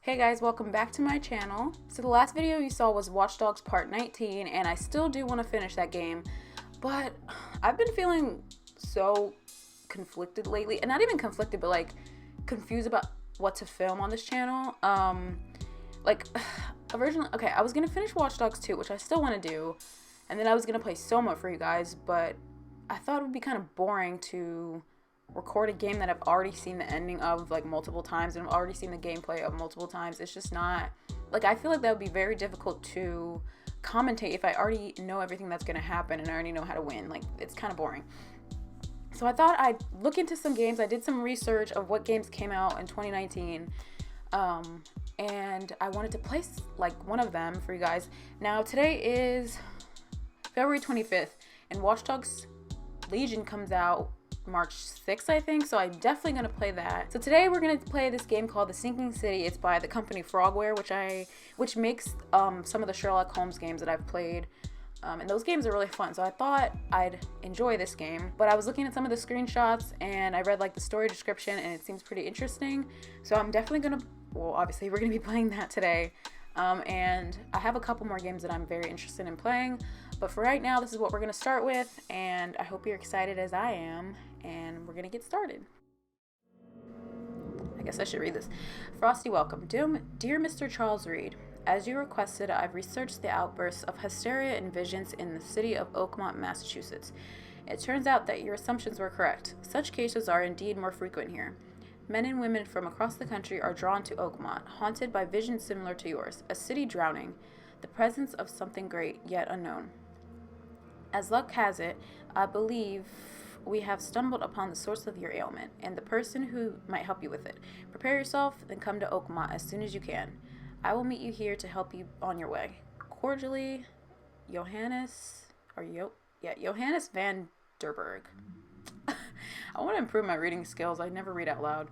Hey guys, welcome back to my channel. So the last video you saw was Watch Dogs Part 19, and I still do want to finish that game, but I've been feeling so conflicted lately, and not even conflicted, but like confused about what to film on this channel. Originally, okay, I was gonna finish Watch Dogs 2, which I still want to do, and then I was gonna play Soma for you guys, but I thought it would be kind of boring to record a game that I've already seen the ending of like multiple times and I've already seen the gameplay of multiple times. It's just not, like, I feel like that would be very difficult to commentate if I already know everything that's going to happen and I already know how to win. Like, it's kind of boring. So I thought I'd look into some games. I did some research of what games came out in 2019, and I wanted to place like one of them for you guys. Now today is February 25th and Watch Dogs Legion comes out March 6th, I think, so I'm definitely going to play that. So today we're going to play this game called The Sinking City. It's by the company Frogware, which makes some of the Sherlock Holmes games that I've played, and those games are really fun, so I thought I'd enjoy this game. But I was looking at some of the screenshots and I read like the story description and it seems pretty interesting, so I'm definitely going to, well, obviously we're going to be playing that today. And I have a couple more games that I'm very interested in playing, but for right now this is what we're going to start with, and I hope you're excited as I am, and we're going to get started. I guess I should read this. Frosty welcome. Dear Mr. Charles Reed, as you requested, I've researched the outbursts of hysteria and visions in the city of Oakmont, Massachusetts. It turns out that your assumptions were correct. Such cases are indeed more frequent here. Men and women from across the country are drawn to Oakmont, haunted by visions similar to yours, a city drowning, the presence of something great yet unknown. As luck has it, I believe we have stumbled upon the source of your ailment and the person who might help you with it. Prepare yourself, then come to Oakmont as soon as you can. I will meet you here to help you on your way. Cordially, Johannes van der Berg. I want to improve my reading skills. I never read out loud.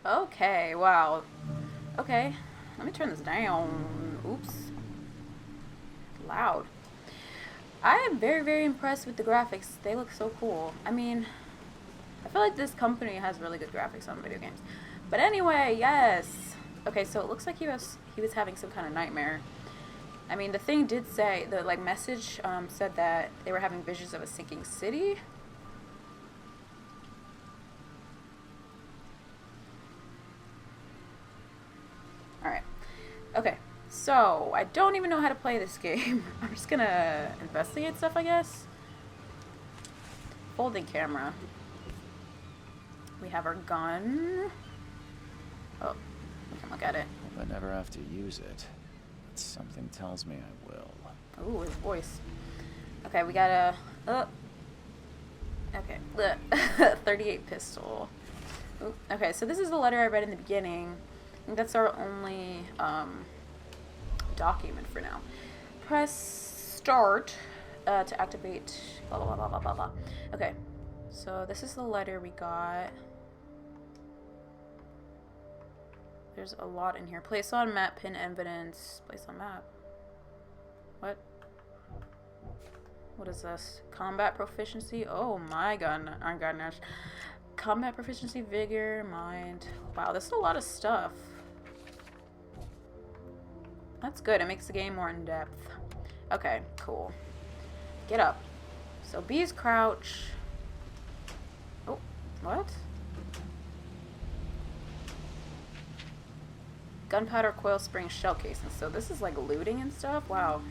Okay, wow. Okay, let me turn this down. Oops. Loud. I am very, very impressed with the graphics. They look so cool. I mean, I feel like this company has really good graphics on video games. But anyway, yes. Okay, so it looks like he was having some kind of nightmare. I mean, the thing did say, the like message said that they were having visions of a sinking city. Alright. Okay. So, I don't even know how to play this game. I'm just gonna investigate stuff, I guess. Folding camera. We have our gun. Oh, we can look at it. Hope I never have to use it. But something tells me I will. Ooh, his voice. Okay, we got a... Okay, 38 pistol. Oop, okay, so this is the letter I read in the beginning. I think that's our only document for now. Press start to activate blah blah blah blah blah blah. Okay, so this is the letter we got. There's a lot in here. Place on map, pin evidence. Place on map. What? What is this? Combat proficiency? Oh my god, goodness. Combat proficiency, vigor, mind. Wow, this is a lot of stuff. That's good. It makes the game more in depth. Okay, cool. Get up. So B is crouch. Oh, what? Gunpowder, coil spring, shell casing. So this is like looting and stuff? Wow.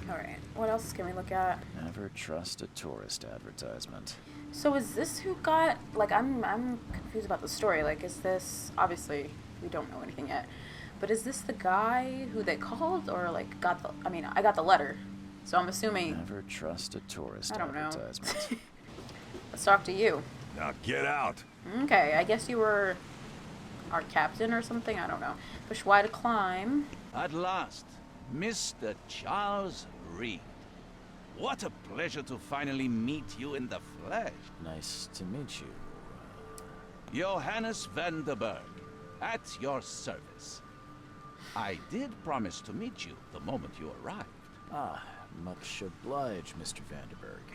Alright, what else can we look at? Never trust a tourist advertisement. So is this who got, like, I'm confused about the story. Like, is this, obviously, we don't know anything yet, but is this the guy who they called, or, like, got the, I mean, I got the letter, so I'm assuming. Never trust a tourist I don't know. advertisement. Let's talk to you. Now get out. Okay, I guess you were our captain or something, I don't know. Push Y to climb. At last, Mr. Charles Reed. What a pleasure to finally meet you in the flesh. Nice to meet you. Johannes van der Berg, at your service. I did promise to meet you the moment you arrived. Ah, much obliged, Mr. Vanderberg.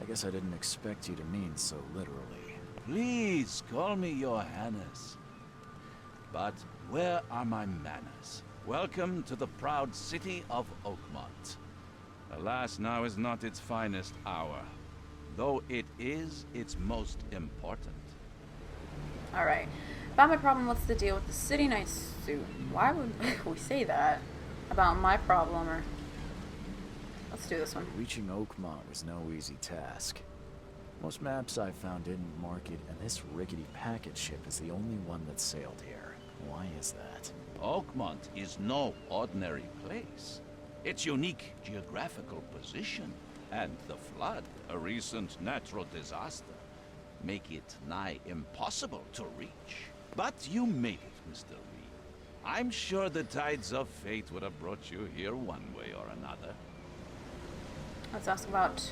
I guess I didn't expect you to mean so literally. Please call me Johannes. But where are my manners? Welcome to the proud city of Oakmont. Alas, now is not its finest hour, though it is its most important. Alright. About my problem, what's the deal with the city night suit? Why would we say that? About my problem, or... Let's do this one. Reaching Oakmont was no easy task. Most maps I found didn't mark it, and this rickety packet ship is the only one that sailed here. Why is that? Oakmont is no ordinary place. Its unique geographical position and the flood, a recent natural disaster, make it nigh impossible to reach. But you made it, Mr. Reed. I'm sure the tides of fate would have brought you here one way or another. Let's ask about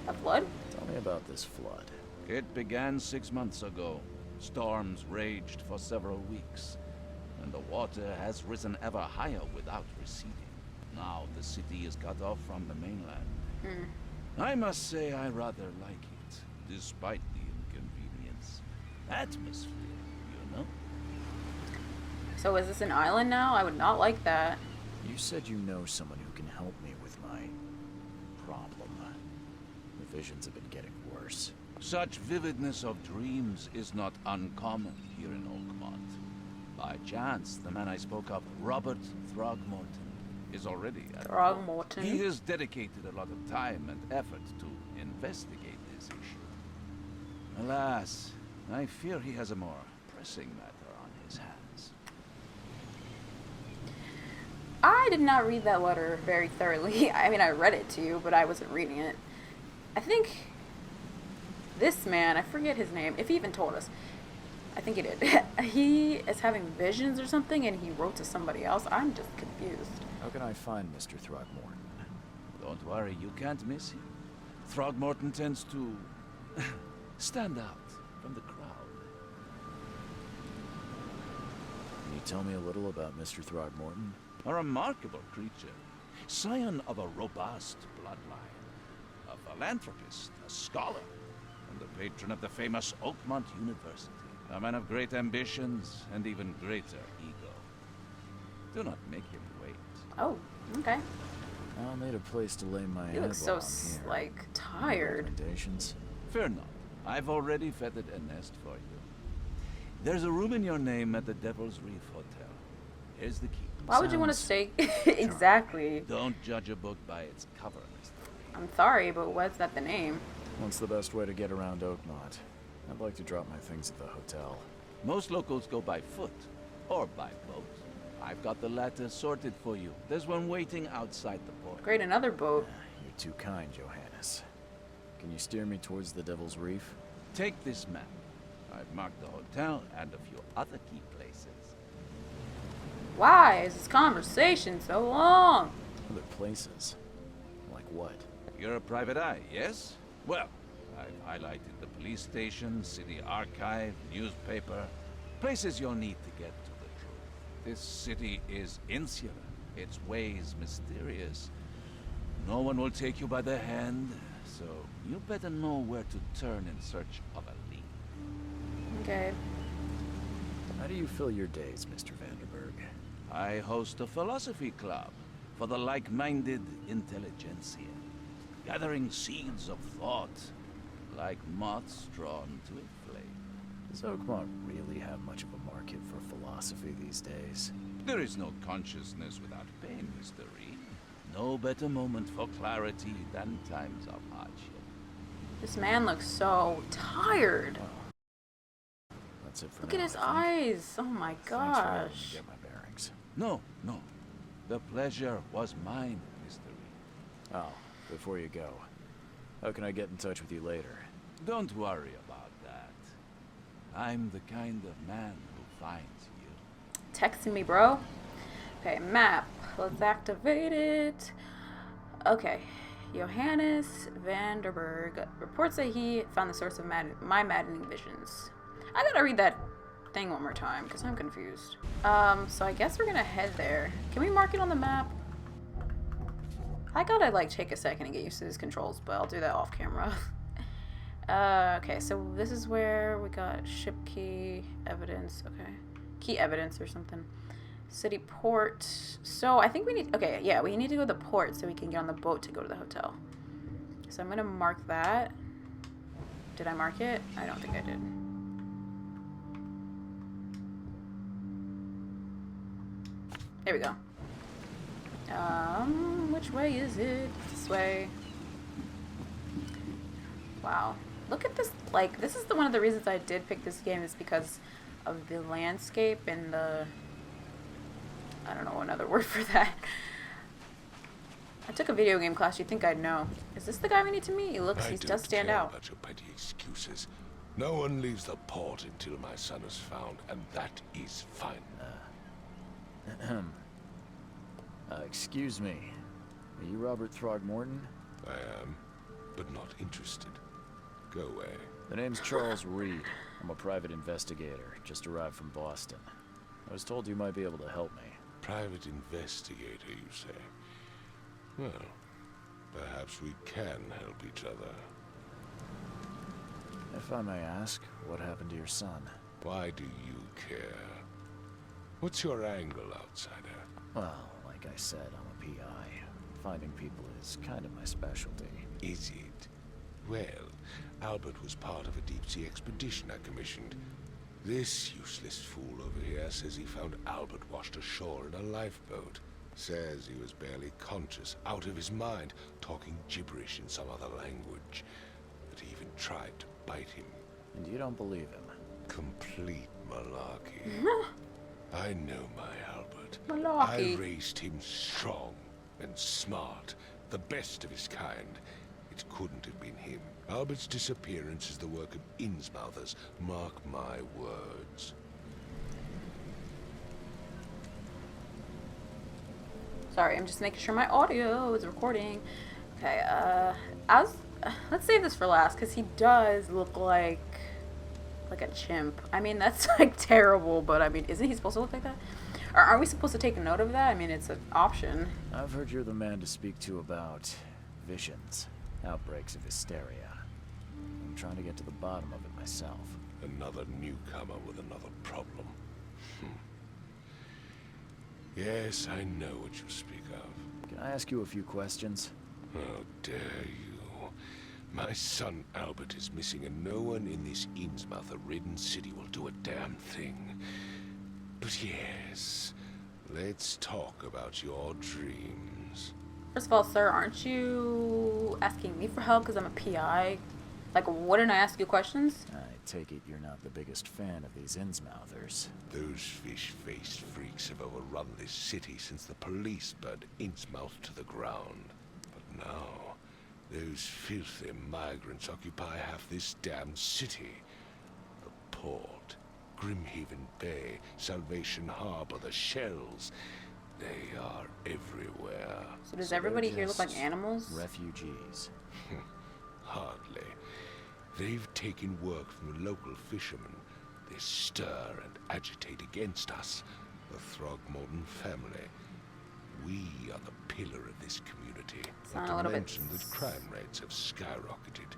a flood. Tell me about this flood. It began 6 months ago. Storms raged for several weeks, and the water has risen ever higher without receding. Now the city is cut off from the mainland. I must say I rather like it, despite the inconvenience. Atmosphere, you know? So is this an island now? I would not like that. You said you know someone who can help me with my problem. The visions have been getting worse. Such vividness of dreams is not uncommon here in Oakmont. By chance, the man I spoke of, Robert Throgmorton, is already at Throgmorton? He has dedicated a lot of time and effort to investigate this issue. Alas, I fear he has a more pressing matter on his hands. I did not read that letter very thoroughly. I mean, I read it to you, but I wasn't reading it. I think this man, I forget his name, if he even told us. I think he did. He is having visions or something, and he wrote to somebody else. I'm just confused. How can I find Mr. Throgmorton? Don't worry, you can't miss him. Throgmorton tends to stand out from the crowd. Can you tell me a little about Mr. Throgmorton? A remarkable creature, scion of a robust bloodline, a philanthropist, a scholar, and the patron of the famous Oakmont University. A man of great ambitions and even greater ego. Do not make him wait. Oh, okay. I'll need a place to lay my He head looks so, while I'm here. like, Any tired. recommendations? Fear not. I've already feathered a nest for you. There's a room in your name at the Devil's Reef Hotel. Here's the key. Why would you want to Sounds stay? Exactly. Don't judge a book by its cover, Mr. I'm sorry, but what's that the name? What's the best way to get around Oakmont? I'd like to drop my things at the hotel. Most locals go by foot or by boat. I've got the latter sorted for you. There's one waiting outside the port. Great, another boat. You're too kind, Johannes. Can you steer me towards the Devil's Reef? Take this map. I've marked the hotel and a few other key places. Why is this conversation so long? Other places? Like what? You're a private eye, yes? Well, I've highlighted the police station, city archive, newspaper. Places you'll need to get to the truth. This city is insular, its ways mysterious. No one will take you by the hand, so you better know where to turn in search of a lead. Okay. How do you fill your days, Mr. Vanderberg? I host a philosophy club for the like-minded intelligentsia, gathering seeds of thought, like moths drawn to a flame. Does Oakmont really have much of a market for philosophy these days? There is no consciousness without pain, Mr. Reed. No better moment for clarity than times of hardship. This man looks so tired. That's it for Look now, at his I think. eyes. Oh my Thanks for letting me gosh. get my bearings. No. The pleasure was mine, Mr. Reed. Oh, before you go, how can I get in touch with you later? Don't worry about that. I'm the kind of man who finds you. Texting me, bro. Okay, map. Let's activate it. Okay. Johannes Vanderberg reports that he found the source of my maddening visions. I gotta read that thing one more time because I'm confused. So I guess we're gonna head there. Can we mark it on the map? I gotta like take a second and get used to these controls, but I'll do that off camera. Okay, so this is where we got ship key evidence. Okay, key evidence or something. City port. So I think we need. Okay, yeah, we need to go to the port so we can get on the boat to go to the hotel. So I'm gonna mark that. Did I mark it? I don't think I did. There we go. Which way is it? This way. Wow. Look at this. Like, this is one of the reasons I did pick this game is because of the landscape and the... I don't know another word for that. I took a video game class. You'd think I'd know. Is this the guy we need to meet? He does stand out. About your petty excuses. No one leaves the port until my son is found, and that is fine. Excuse me. Are you Robert Throgmorton? I am, but not interested. Go away. The name's Charles Reed. I'm a private investigator, just arrived from Boston. I was told you might be able to help me. Private investigator, you say? Well, perhaps we can help each other. If I may ask, what happened to your son? Why do you care? What's your angle, outsider? Well, like I said, I'm a PI. Finding people is kind of my specialty. Is it? Well, Albert was part of a deep-sea expedition I commissioned. This useless fool over here says he found Albert washed ashore in a lifeboat. Says he was barely conscious, out of his mind, talking gibberish in some other language. That he even tried to bite him. And you don't believe him? Complete malarkey. I know my Albert. Malarkey. I raised him strong and smart, the best of his kind. It couldn't have been him. Albert's disappearance is the work of Innsmouthers. Mark my words. Sorry, I'm just making sure my audio is recording. Okay, let's save this for last because he does look like a chimp. I mean, that's like terrible, but I mean, isn't he supposed to look like that? Or are we supposed to take a note of that? I mean, it's an option. I've heard you're the man to speak to about visions, outbreaks of hysteria. I'm trying to get to the bottom of it myself. Another newcomer with another problem. Yes, I know what you speak of. Can I ask you a few questions? How dare you? My son Albert is missing, and no one in this Innsmouther-ridden city will do a damn thing. But yes, let's talk about your dreams. First of all, sir, aren't you asking me for help because I'm a PI? Like, wouldn't I ask you questions? I take it you're not the biggest fan of these Innsmouthers. Those fish-faced freaks have overrun this city since the police burned Innsmouth to the ground. But now, Those filthy migrants occupy half this damned city. The port, Grimhaven Bay, Salvation Harbor, the shells. They are everywhere. So does everybody here look like animals? Refugees. Hardly. They've taken work from the local fishermen. They stir and agitate against us, the Throgmorton family. We are the pillar of this community. Sound a Not little to bit mention that crime rates have skyrocketed.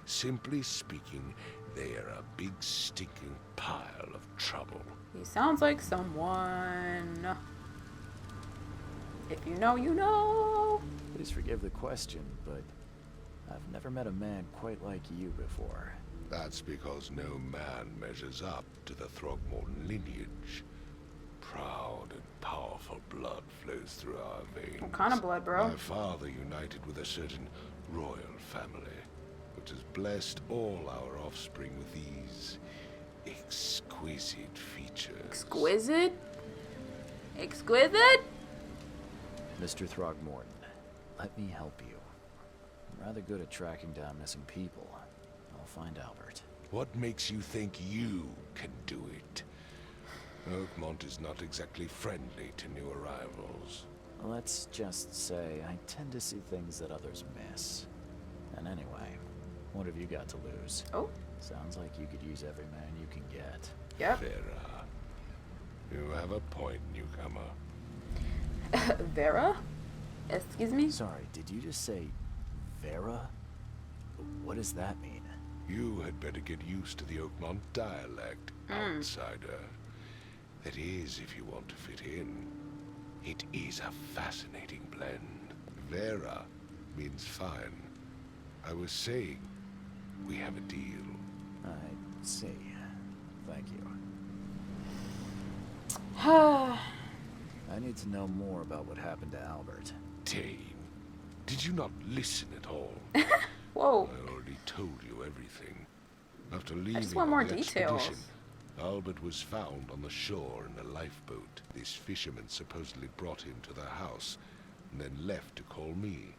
Simply speaking, they are a big stinking pile of trouble. He sounds like someone. If you know, you know. Please forgive the question, but I've never met a man quite like you before. That's because no man measures up to the Throgmorton lineage. Proud and powerful blood flows through our veins. What kind of blood, bro? My father united with a certain royal family, which has blessed all our offspring with these exquisite features. Exquisite? Exquisite? Mr. Throgmorton, let me help you. I'm rather good at tracking down missing people. I'll find Albert. What makes you think you can do it? OAKMONT is not exactly friendly to new arrivals. Let's just say I tend to see things that others miss. And anyway, what have you got to lose? Oh. Sounds like you could use every man you can get. Yep. Vera, you have a point, newcomer. Vera? Excuse me? Sorry, did you just say Vera? What does that mean? You had better get used to the OAKMONT dialect, outsider. That is, if you want to fit in. It is a fascinating blend. Vera means fine. I was saying, we have a deal. I see. Thank you. I need to know more about what happened to Albert. Dane, did you not listen at all? Whoa. I already told you everything. After leaving I just want more on the details. expedition, Albert was found on the shore in a lifeboat. This fisherman supposedly brought him to their house, and then left to call me.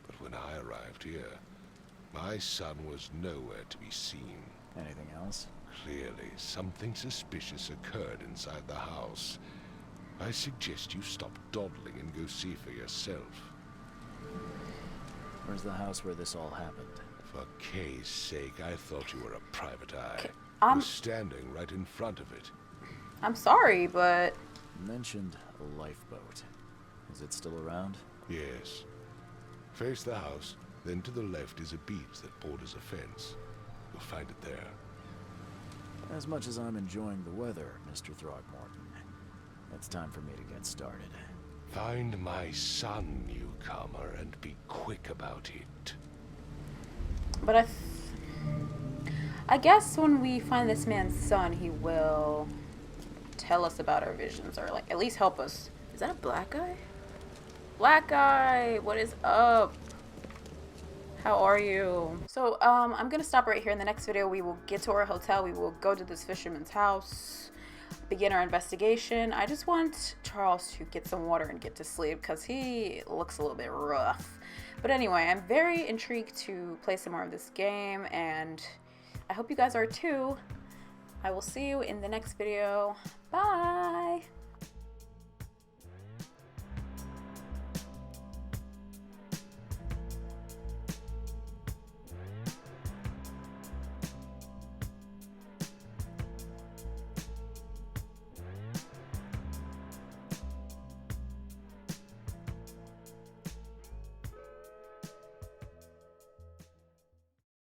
But when I arrived here, my son was nowhere to be seen. Anything else? Clearly, something suspicious occurred inside the house. I suggest you stop dawdling and go see for yourself. Where's the house where this all happened? For Kay's sake, I thought you were a private eye. I'm We're standing right in front of it. I'm sorry, but You mentioned a lifeboat. Is it still around? Yes. Face the house, then to the left is a beach that borders a fence. You'll find it there. As much as I'm enjoying the weather, Mr. Throgmorton, it's time for me to get started. Find my son, newcomer, and be quick about it. but I guess when we find this man's son, he will tell us about our visions, or like at least help us. Is that a black guy? Black guy, what is up? How are you? So I'm gonna stop right here. In the next video, we will get to our hotel. We will go to this fisherman's house, begin our investigation. I just want Charles to get some water and get to sleep because he looks a little bit rough. But anyway, I'm very intrigued to play some more of this game, and I hope you guys are too. I will see you in the next video. Bye!